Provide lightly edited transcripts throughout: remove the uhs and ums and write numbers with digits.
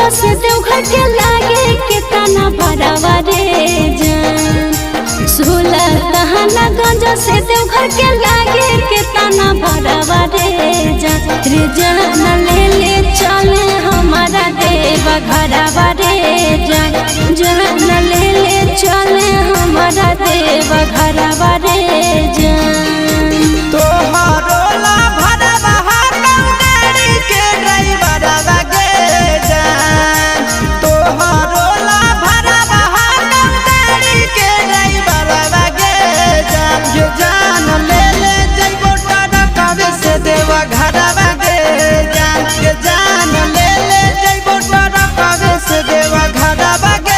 गंजा से देवघर के लागे कितना भरावा रे जान। 16 दहाना गंजा से देवघर के लागे कितना भरावा रे जान। रे जान ले ले चले हमारा देवा घरवा रे जान। जान ले ले चले हमारा देवा घरवा रे जान। तोहरो ला भरवा गाड़ी के ड्राइवरवा गे जान। तोहरो ला भरवा गाड़ी के ड्राइवरवा गे जान। ये जान ले ले जइबो टरकवे से देवा घरवा गे जान। ये जान ले ले जइबो टरकवे से देवा घरवा गे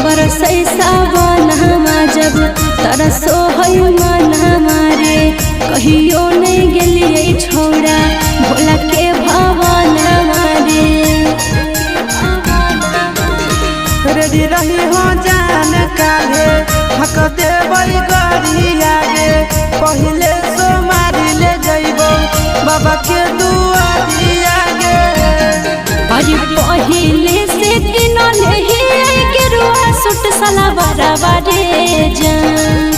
बरसै सावन हमा जब तरसो है मन हमारे। कहियो नहीं गेलिए छोड़ा भोला के भवन हमारे। रेडी रही हो जान काले हक देवई गरी आगे। पहले सो मारी ले जइबो बाबा के दुआरी आगे। अरे पहले से किनले ही गेरुआ सूट सलवारवा रे जान।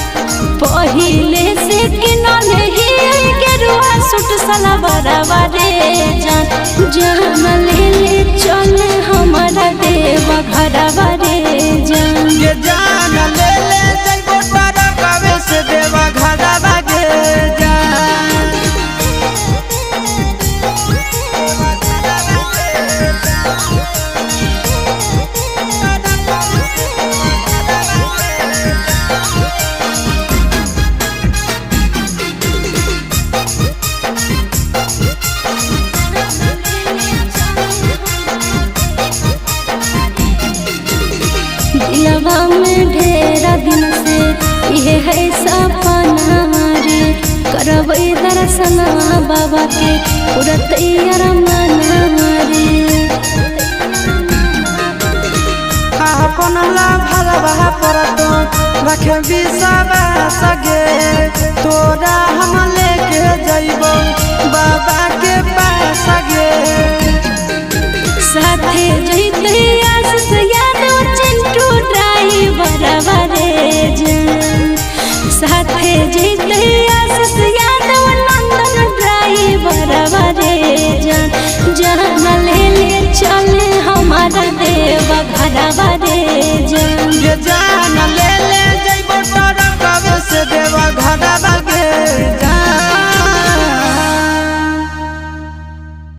पहले से किनले ही गेरुआ सूट सलवारवा रे जान। जान ले ले चले हमारा देवा घरवा रे जान। ये जान ले ले जइबो टरकवे से देवा घरवा गे जान। दिलवा में ढेरा दिन से ये है सपना रे। करबै दर्शन बाबा के पूरा तैयार मन रे। अपन ला भरवा परतो रखे बिसवा सगे। तोरा हम लेके जइबो बाबा के पास गे। साथे जइते आशीष यादव चिंटू ड्राइवरवा रे जान। साथे जइते आशीष यादव नंदन ड्राइवरवा रे जान। जान ले ले चले हमारा देवा घरवा रे